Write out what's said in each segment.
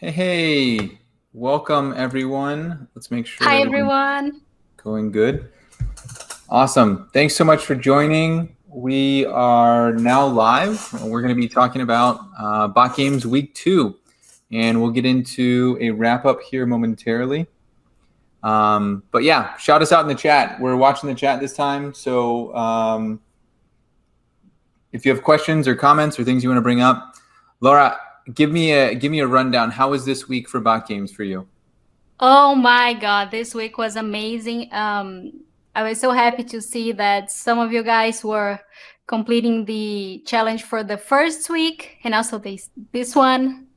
Hey, welcome everyone. Let's make sure Hi everyone's everyone. going good. Awesome. Thanks so much for joining. We are now live. We're going to be talking about Bot Games Week 2, and we'll get into a wrap up here momentarily. But yeah, shout us out in the chat. We're watching the chat this time, so if you have questions or comments or things you want to bring up, Laura, give me a rundown. How was this week for Bot Games for you? Oh my God, this week was amazing. I was so happy to see that some of you guys were completing the challenge for the first week and also this one.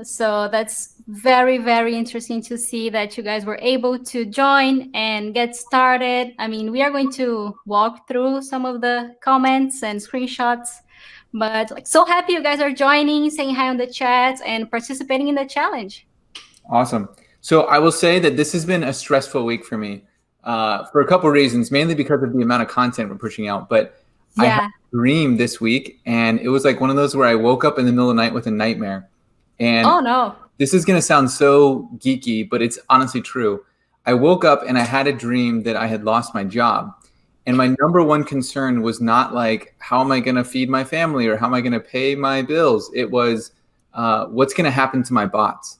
So that's very, very interesting to see that you guys were able to join and get started. I mean, we are going to walk through some of the comments and screenshots, but so happy you guys are joining, saying hi on the chat and participating in the challenge. Awesome. So I will say that this has been a stressful week for me for a couple of reasons, mainly because of the amount of content we're pushing out. But I had Yeah. a dream this week, and it was like one of those where I woke up in the middle of the night with a nightmare. And Oh no. this is going to sound so geeky, but it's honestly true. I woke up and I had a dream that I had lost my job. And my number one concern was not like, how am I going to feed my family or how am I going to pay my bills? It was, what's going to happen to my bots?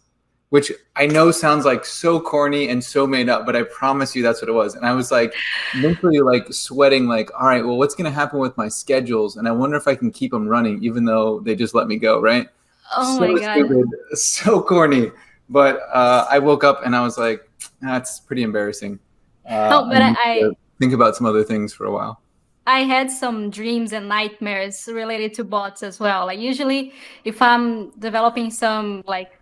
Which I know sounds like so corny and so made up, but I promise you that's what it was. And I was like mentally like sweating, like, all right, well, what's going to happen with my schedules? And I wonder if I can keep them running, even though they just let me go, right? Oh So my God. stupid, so corny. But I woke up and I was like, that's pretty embarrassing. Oh, I but need to think about some other things for a while. I had some dreams and nightmares related to bots as well. Like usually if I'm developing some like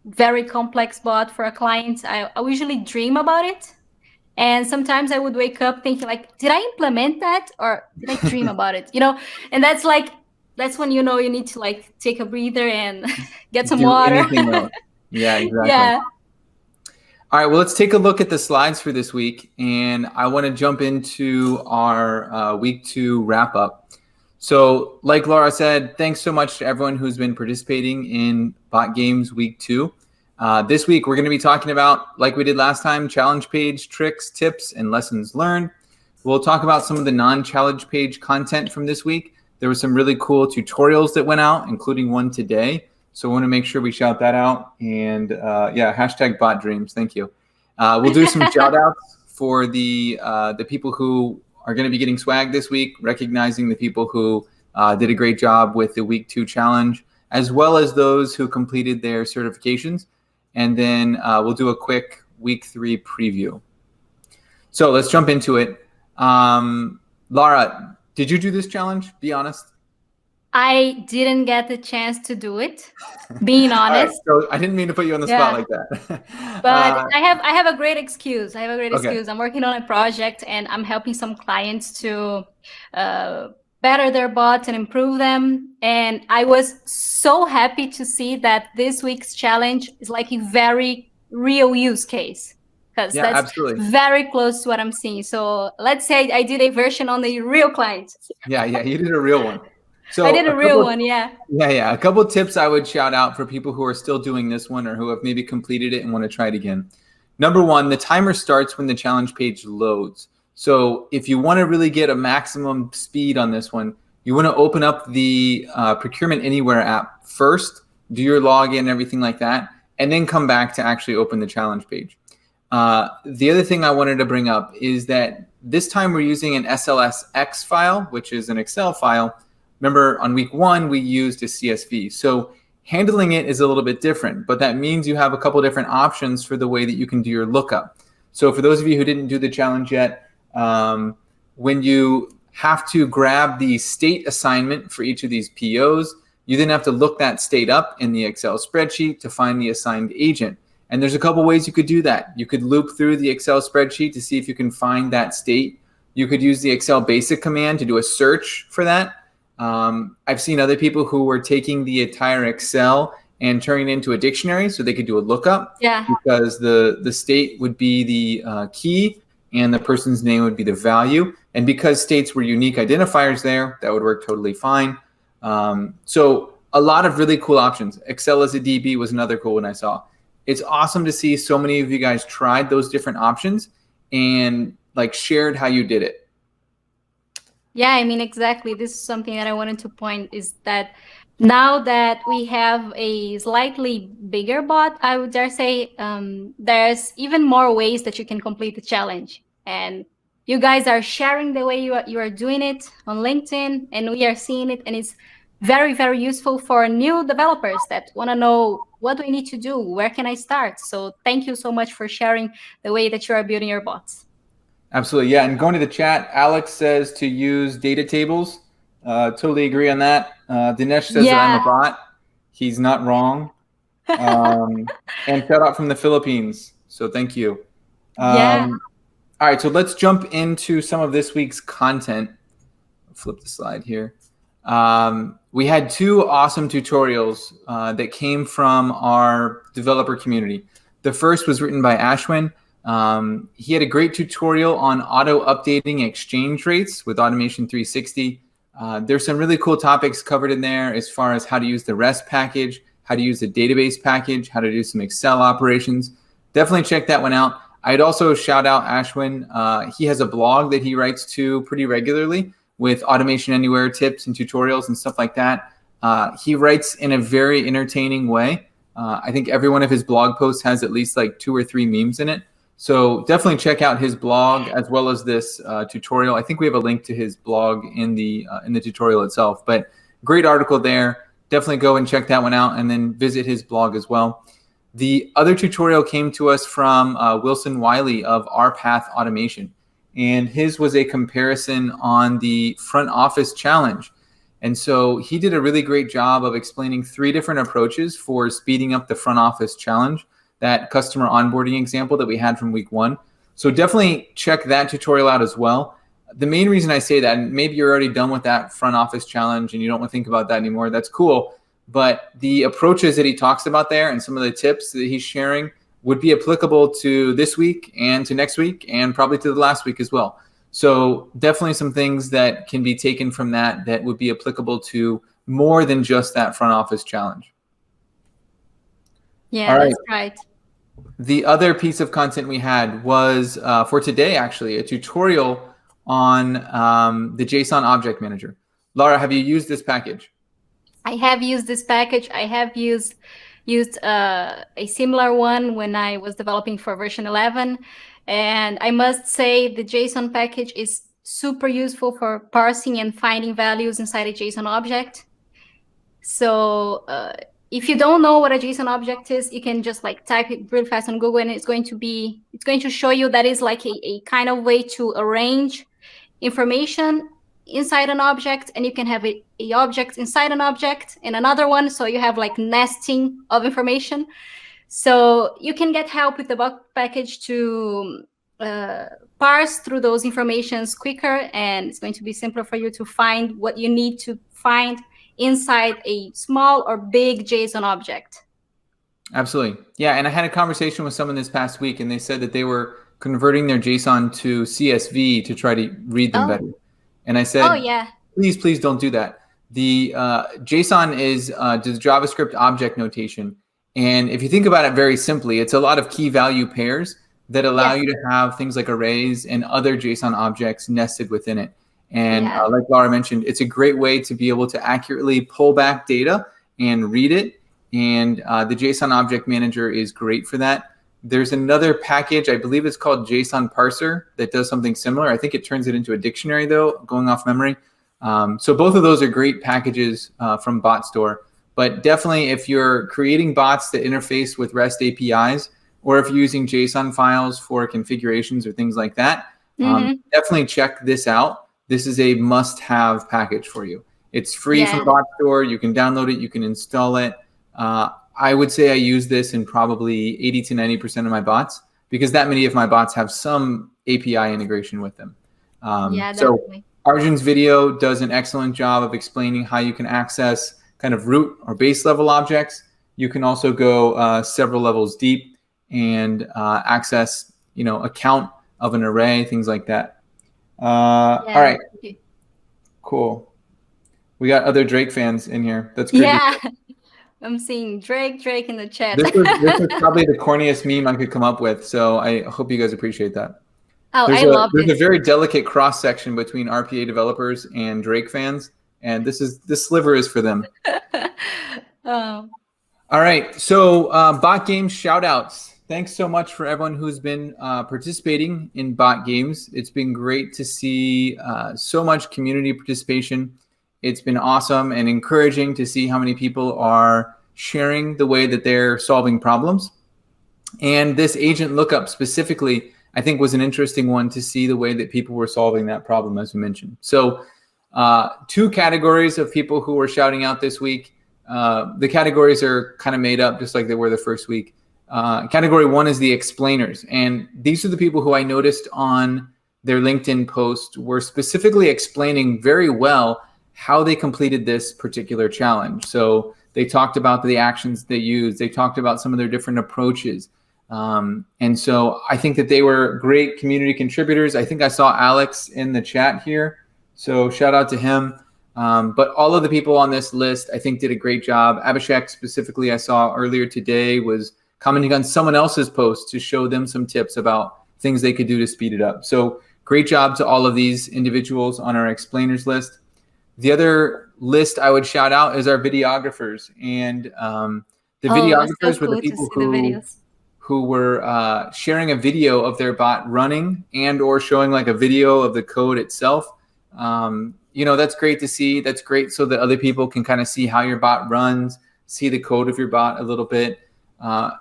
very complex bot for a client, I usually dream about it. And sometimes I would wake up thinking like, did I implement that or did I dream about it? And that's when you know you need to like take a breather and get some Do water. anything else. Yeah, exactly. Yeah. All right, well, let's take a look at the slides for this week. And I want to jump into our week 2 wrap up. So like Laura said, thanks so much to everyone who's been participating in Bot Games Week 2. This week, we're going to be talking about, like we did last time, challenge page tricks, tips, and lessons learned. We'll talk about some of the non-challenge page content from this week. There were some really cool tutorials that went out, including one today. So I want to make sure we shout that out. And yeah, hashtag bot dreams. Thank you. We'll do some shout outs for the people who are going to be getting swag this week, recognizing the people who did a great job with the week 2 challenge, as well as those who completed their certifications. And then we'll do a quick week 3 preview. So let's jump into it. Lara, did you do this challenge? Be honest. I didn't get the chance to do it, being All right, honest. so I didn't mean to put you on the spot Yeah. like that. But I have a great excuse. Okay. I'm working on a project and I'm helping some clients to better their bots and improve them. And I was so happy to see that this week's challenge is like a very real use case, because Yeah, that's absolutely. very close to what I'm seeing. So let's say I did a version on the real client. Yeah, you did a real one. So I did a a real couple, one, yeah. yeah, a couple of tips I would shout out for people who are still doing this one or who have maybe completed it and want to try it again. Number one, the timer starts when the challenge page loads. So if you want to really get a maximum speed on this one, you want to open up the Procurement Anywhere app first, do your login and everything like that, and then come back to actually open the challenge page. The other thing I wanted to bring up is that this time we're using an SLSX file, which is an Excel file. Remember, on week 1, we used a CSV. So handling it is a little bit different, but that means you have a couple different options for the way that you can do your lookup. So for those of you who didn't do the challenge yet, when you have to grab the state assignment for each of these POs, you then have to look that state up in the Excel spreadsheet to find the assigned agent. And there's a couple ways you could do that. You could loop through the Excel spreadsheet to see if you can find that state. You could use the Excel basic command to do a search for that. I've seen other people who were taking the entire Excel and turning it into a dictionary so they could do a lookup. Yeah. Because the state would be the key and the person's name would be the value. And because states were unique identifiers there, that would work totally fine. So a lot of really cool options. Excel as a DB was another cool one I saw. It's awesome to see so many of you guys tried those different options and like shared how you did it. Yeah, I mean, exactly. This is something that I wanted to point is that now that we have a slightly bigger bot, I would dare say, there's even more ways that you can complete the challenge. And you guys are sharing the way you are doing it on LinkedIn, and we are seeing it, and it's very, very useful for new developers that want to know, what do I need to do? Where can I start? So thank you so much for sharing the way that you are building your bots. Absolutely. Yeah. And going to the chat, Alex says to use data tables. Totally agree on that. Dinesh says that I'm a bot. He's not wrong. And shout out from the Philippines. So thank you. Yeah. All right. So let's jump into some of this week's content. I'll flip the slide here. We had 2 awesome tutorials that came from our developer community. The first was written by Ashwin. He had a great tutorial on auto updating exchange rates with Automation 360. There's some really cool topics covered in there as far as how to use the REST package, how to use the database package, how to do some Excel operations. Definitely check that one out. I'd also shout out Ashwin. He has a blog that he writes to pretty regularly with Automation Anywhere tips and tutorials and stuff like that. He writes in a very entertaining way. I think every one of his blog posts has at least like 2 or 3 memes in it. So definitely check out his blog as well as this tutorial. I think we have a link to his blog in the tutorial itself, but great article there. Definitely go and check that one out and then visit his blog as well. The other tutorial came to us from Wilson Wiley of Our Path Automation, and his was a comparison on the front office challenge. And so he did a really great job of explaining 3 different approaches for speeding up the front office challenge, that customer onboarding example that we had from week 1. So definitely check that tutorial out as well. The main reason I say that, and maybe you're already done with that front office challenge and you don't want to think about that anymore, that's cool. But the approaches that he talks about there and some of the tips that he's sharing would be applicable to this week and to next week and probably to the last week as well. So definitely some things that can be taken from that would be applicable to more than just that front office challenge. Yeah, all right. That's right. The other piece of content we had was for today, actually, a tutorial on the JSON Object Manager. Laura, have you used this package? I have used this package. I have used a similar one when I was developing for version 11. And I must say the JSON package is super useful for parsing and finding values inside a JSON object. So if you don't know what a JSON object is, you can just like type it real fast on Google, and it's going to show you that is like a kind of way to arrange information inside an object, and you can have a object inside an object and another one, so you have like nesting of information. So you can get help with the bug package to parse through those informations quicker, and it's going to be simpler for you to find what you need to find inside a small or big JSON object. Absolutely. Yeah, and I had a conversation with someone this past week, and they said that they were converting their JSON to CSV to try to read them better. And I said, please don't do that. The JSON is the JavaScript object notation. And if you think about it very simply, it's a lot of key value pairs that allow you to have things like arrays and other JSON objects nested within it. And like Laura mentioned, it's a great way to be able to accurately pull back data and read it. And the JSON Object Manager is great for that. There's another package, I believe it's called JSON Parser, that does something similar. I think it turns it into a dictionary, though, going off memory. So both of those are great packages from BotStore. But definitely, if you're creating bots that interface with REST APIs, or if you're using JSON files for configurations or things like that, definitely check this out. This is a must-have package for you. It's free from BotStore. You can download it. You can install it. I would say I use this in probably 80 to 90% of my bots, because that many of my bots have some API integration with them. So Arjun's video does an excellent job of explaining how you can access kind of root or base level objects. You can also go several levels deep and access, a count of an array, things like that. All right, cool. We got other Drake fans in here. That's great. Yeah, I'm seeing Drake in the chat. This was probably the corniest meme I could come up with, so I hope you guys appreciate that. Oh, There's I love a this. very delicate cross section between RPA developers and Drake fans, and this sliver is for them. Oh. All right, so bot games shout outs. Thanks so much for everyone who's been participating in bot games. It's been great to see so much community participation. It's been awesome and encouraging to see how many people are sharing the way that they're solving problems. And this agent lookup specifically, I think, was an interesting one to see the way that people were solving that problem, as we mentioned. So 2 categories of people who were shouting out this week. The categories are kind of made up just like they were the first week. Category 1 is the explainers. And these are the people who I noticed on their LinkedIn post were specifically explaining very well how they completed this particular challenge. So they talked about the actions they used. They talked about some of their different approaches. And so I think that they were great community contributors. I think I saw Alex in the chat here. So shout out to him. But all of the people on this list, I think, did a great job. Abhishek specifically, I saw earlier today, was commenting on someone else's post to show them some tips about things they could do to speed it up. So great job to all of these individuals on our explainers list. The other list I would shout out is our videographers. And the videographers were the people who were sharing a video of their bot running and or showing like a video of the code itself. That's great to see. That's great so that other people can kind of see how your bot runs, see the code of your bot a little bit.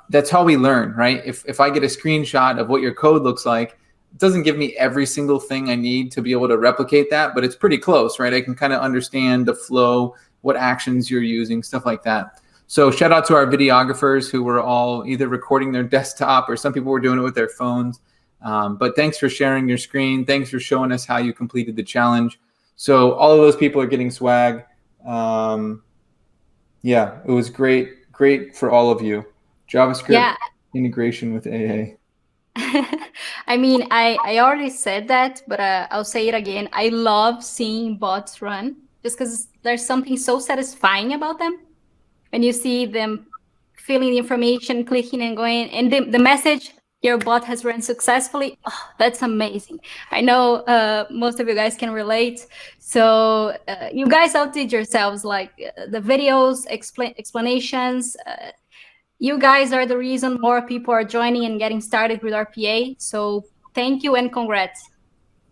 That's how we learn, right? If I get a screenshot of what your code looks like, it doesn't give me every single thing I need to be able to replicate that, but it's pretty close, right? I can kind of understand the flow, what actions you're using, stuff like that. So shout out to our videographers who were all either recording their desktop or some people were doing it with their phones. But thanks for sharing your screen. Thanks for showing us how you completed the challenge. So all of those people are getting swag. Yeah, it was great for all of you. JavaScript integration with AA. I mean, I already said that, but I'll say it again. I love seeing bots run just because there's something so satisfying about them. When you see them filling the information, clicking and going, and the message, your bot has run successfully. Oh, that's amazing. I know most of you guys can relate. So you guys outdid yourselves, like the videos, explanations. You guys are the reason more people are joining and getting started with RPA. So thank you and congrats.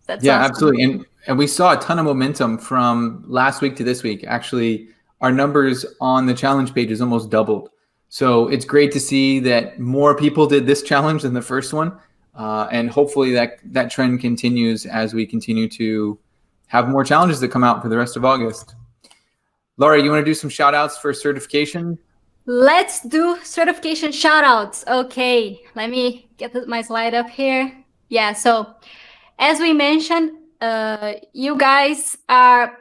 That's awesome. Absolutely. And we saw a ton of momentum from last week to this week. Actually, our numbers on the challenge page is almost doubled. So it's great to see that more people did this challenge than the first one. And hopefully that trend continues as we continue to have more challenges that come out for the rest of August. Laura, you want to do some shout outs for certification? Let's do certification shout outs. Okay, let me get my slide up here. Yeah, so as we mentioned, you guys are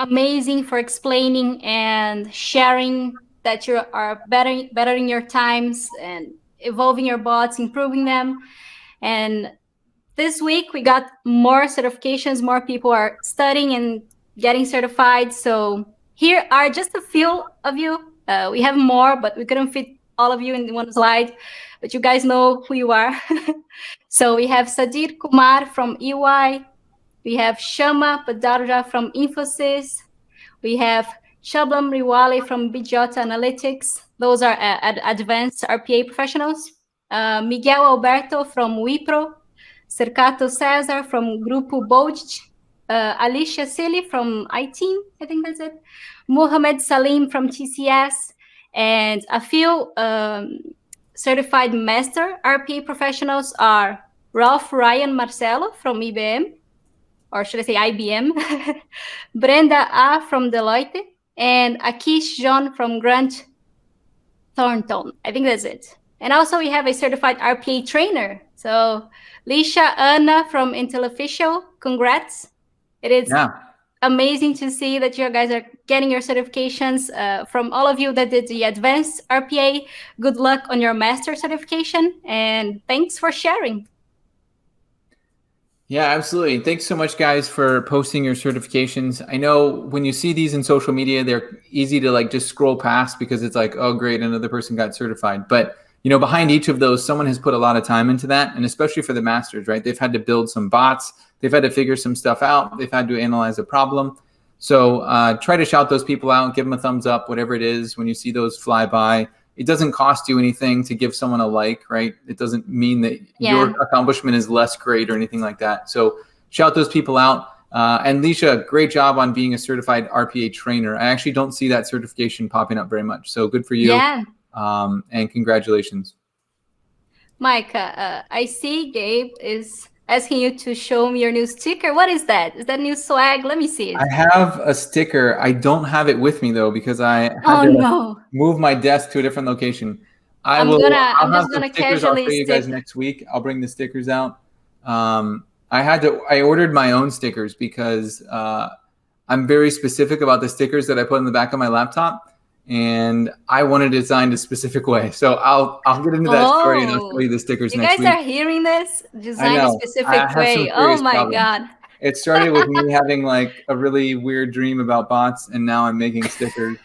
amazing for explaining and sharing that you are bettering your times and evolving your bots, improving them. And this week we got more certifications, more people are studying and getting certified. So here are just a few of you. We have more, but we couldn't fit all of you in one slide, but you guys know who you are. So we have Sadir Kumar from EY. We have Shama Padarja from Infosys. We have Shablam Riwale from Bijota Analytics. Those are advanced RPA professionals. Miguel Alberto from Wipro. Cercato Cesar from Grupo Bolt. Alicia Silly from iTeam, I think that's it. Mohamed Salim from TCS. And a few certified master RPA professionals are Ralph Ryan Marcelo from IBM, or should I say IBM, Brenda A from Deloitte, and Akish John from Grant Thornton. I think that's it. And also we have a certified RPA trainer. So Lisha Anna from Intel Official, congrats. It is amazing to see that you guys are getting your certifications. From all of you that did the advanced RPA, good luck on your master certification, and thanks for sharing. Yeah, absolutely. Thanks so much, guys, for posting your certifications. I know when you see these in social media, they're easy to like just scroll past because it's like, oh, great, another person got certified. But you know, behind each of those, someone has put a lot of time into that, and especially for the masters, right? They've had to build some bots, they've had to figure some stuff out, they've had to analyze a problem. So try to shout those people out, give them a thumbs up, whatever it is. When you see those fly by, it doesn't cost you anything to give someone a like, right? It doesn't mean that your accomplishment is less great or anything like that. So shout those people out. And Leisha, great job on being a certified RPA trainer. I actually don't see that certification popping up very much. So good for you. Yeah. And congratulations. Mike, I see Gabe is asking you to show me your new sticker. What is that? Is that new swag? Let me see it. I have a sticker. I don't have it with me though because I had to move my desk to a different location. I'm just gonna casually I'll show you guys next week. I'll bring the stickers out. I ordered my own stickers because I'm very specific about the stickers that I put in the back of my laptop, and I want it designed a specific way. So I'll get into that story and I'll show you the stickers next week. You guys are hearing this? Designed a specific way. Oh my God. It started with me having like a really weird dream about bots, and now I'm making stickers.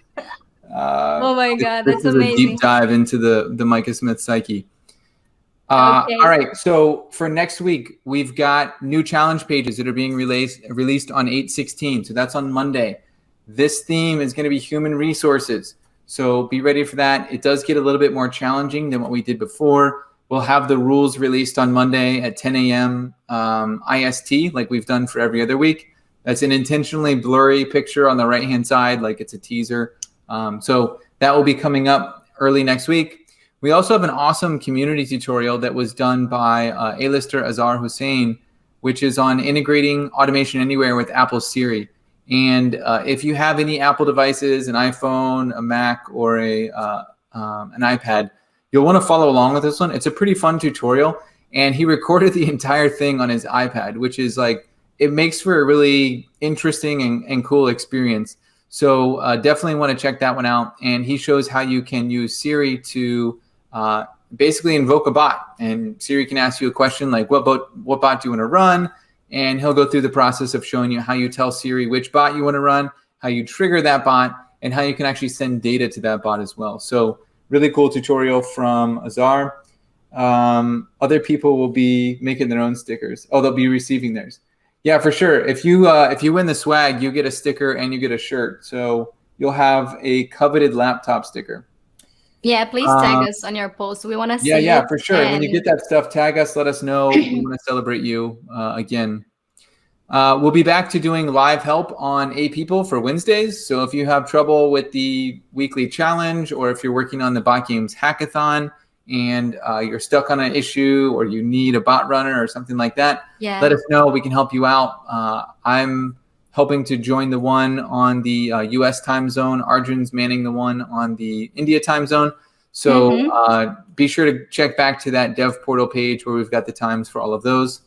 Oh my God, that's amazing. This is a deep dive into the Micah Smith psyche. Okay. All right, so for next week, we've got new challenge pages that are being released on 8/16. So that's on Monday. This theme is going to be human resources. So be ready for that. It does get a little bit more challenging than what we did before. We'll have the rules released on Monday at 10 a.m. IST, like we've done for every other week. That's an intentionally blurry picture on the right-hand side, like it's a teaser. So that will be coming up early next week. We also have an awesome community tutorial that was done by A-lister Azhar Hussein, which is on integrating Automation Anywhere with Apple Siri. And if you have any Apple devices, an iPhone, a Mac, or an iPad, you'll want to follow along with this one. It's a pretty fun tutorial, and he recorded the entire thing on his iPad, which is like, it makes for a really interesting and cool experience. So definitely want to check that one out. And he shows how you can use Siri to basically invoke a bot, and Siri can ask you a question like, what bot do you want to run? And he'll go through the process of showing you how you tell Siri which bot you want to run, how you trigger that bot, and how you can actually send data to that bot as well. So really cool tutorial from Azhar. Other people will be making their own stickers. Oh, they'll be receiving theirs. Yeah, for sure. If you win the swag, you get a sticker and you get a shirt. So you'll have a coveted laptop sticker. Yeah, please tag us on your post. We want to see it. Yeah, for sure. When you get that stuff, tag us. Let us know. We want to celebrate you again. We'll be back to doing live help on A-People for Wednesdays. So if you have trouble with the weekly challenge, or if you're working on the Bot Games Hackathon and you're stuck on an issue, or you need a bot runner or something like that, let us know. We can help you out. I'm helping to join the one on the US time zone. Arjun's manning the one on the India time zone. So be sure to check back to that dev portal page where we've got the times for all of those.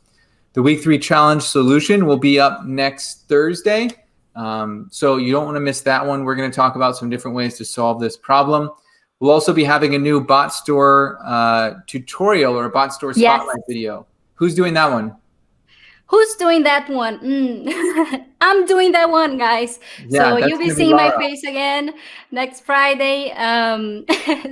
The week 3 challenge solution will be up next Thursday. So you don't want to miss that one. We're going to talk about some different ways to solve this problem. We'll also be having a new bot store tutorial, or a bot store spotlight video. Who's doing that one? Who's doing that one? I'm doing that one, guys. So you'll be seeing my face again next Friday.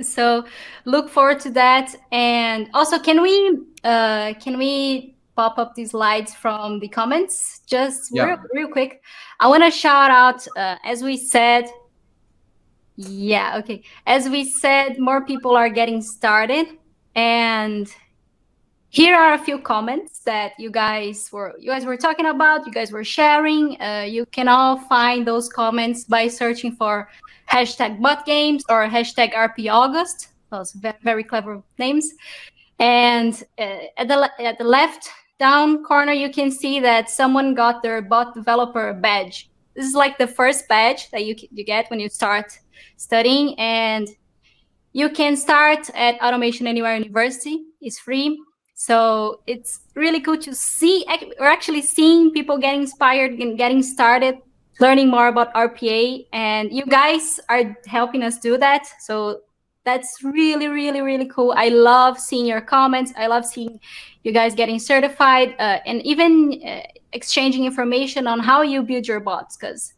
So look forward to that. And also, can we pop up these slides from the comments just real quick? I want to shout out, as we said. Yeah, okay. As we said, more people are getting started, and here are a few comments that you guys were talking about. You guys were sharing. You can all find those comments by searching for #BotGames or #RPAugust. Those very clever names. And at the left down corner, you can see that someone got their bot developer badge. This is like the first badge that you get when you start studying, and you can start at Automation Anywhere University. It's free. So it's really cool to see. We're actually seeing people getting inspired and getting started, learning more about RPA, and you guys are helping us do that. So That's really, really, really cool. I love seeing your comments. I love seeing you guys getting certified and even exchanging information on how you build your bots, because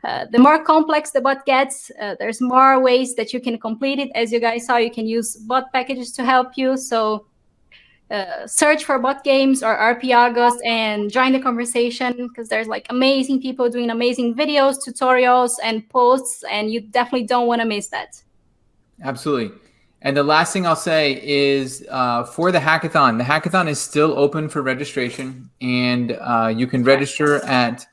the more complex the bot gets, there's more ways that you can complete it. As you guys saw, you can use bot packages to help you. So search for bot games or RPAgos and join the conversation, because there's like amazing people doing amazing videos, tutorials, and posts, and you definitely don't want to miss that. Absolutely. And the last thing I'll say is for the hackathon is still open for registration, and you can register at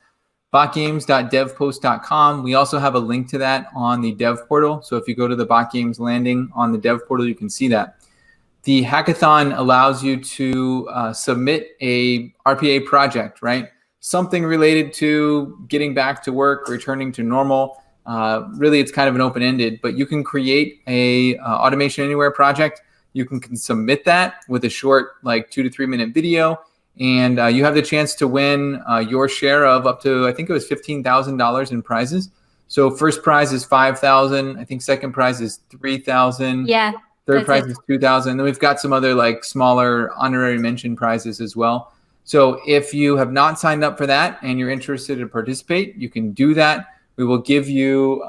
botgames.devpost.com. We also have a link to that on the dev portal. So if you go to the Bot Games landing on the dev portal, you can see that. The hackathon allows you to submit a RPA project, right? Something related to getting back to work, returning to normal. Really, it's kind of an open-ended, but you can create a Automation Anywhere project. You can submit that with a short, like 2 to 3 minute video, and you have the chance to win your share of up to, I think it was $15,000 in prizes. So first prize is $5,000. I think second prize is $3,000. Yeah. Third prize is $2,000. And then we've got some other like smaller honorary mention prizes as well. So if you have not signed up for that and you're interested to participate, you can do that. We will give you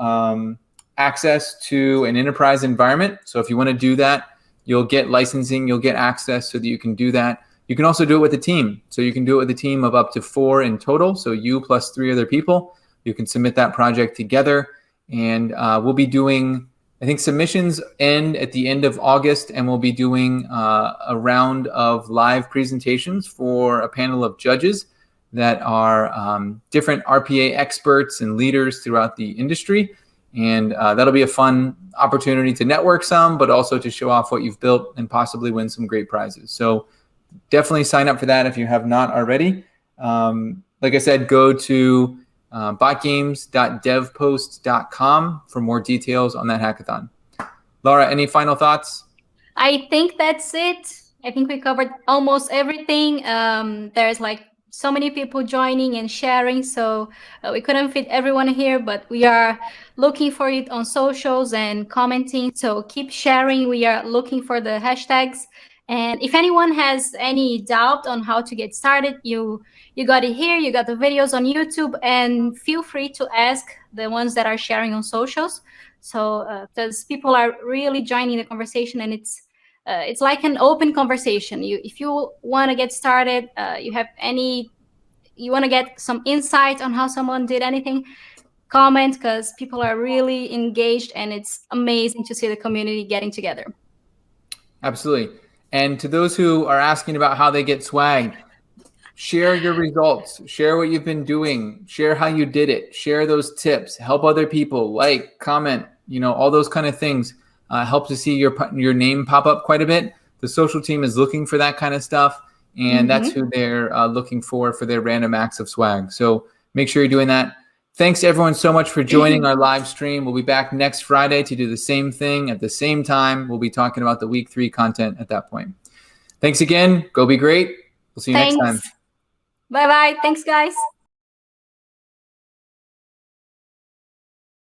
access to an enterprise environment. So if you want to do that, you'll get licensing, you'll get access so that you can do that. You can also do it with a team. So you can do it with a team of up to 4 in total. So you plus 3 other people. You can submit that project together. And we'll be doing, I think submissions end at the end of August, and we'll be doing a round of live presentations for a panel of judges that are different RPA experts and leaders throughout the industry. And that'll be a fun opportunity to network some, but also to show off what you've built and possibly win some great prizes. So definitely sign up for that if you have not already. Like I said, go to botgames.devpost.com for more details on that hackathon. Laura, any final thoughts? I think that's it. I think we covered almost everything. There's like so many people joining and sharing, so we couldn't fit everyone here, but we are looking for it on socials and commenting, so keep sharing. We are looking for the hashtags, and if anyone has any doubt on how to get started, you got it here, you got the videos on YouTube, and feel free to ask the ones that are sharing on socials. So because people are really joining the conversation, and it's like an open conversation. If you want to get started, you want to get some insight on how someone did anything, comment, because people are really engaged, and it's amazing to see the community getting together. Absolutely. And to those who are asking about how they get swag, share your results, share what you've been doing, share how you did it, share those tips, help other people, like, comment, all those kind of things. Help to see your name pop up quite a bit. The social team is looking for that kind of stuff, and that's who they're looking for their random acts of swag. So make sure you're doing that. Thanks everyone so much for joining our live stream. We'll be back next Friday to do the same thing at the same time. We'll be talking about the week 3 content at that point. Thanks again. Go be great. We'll see you next time. Bye-bye. Thanks, guys.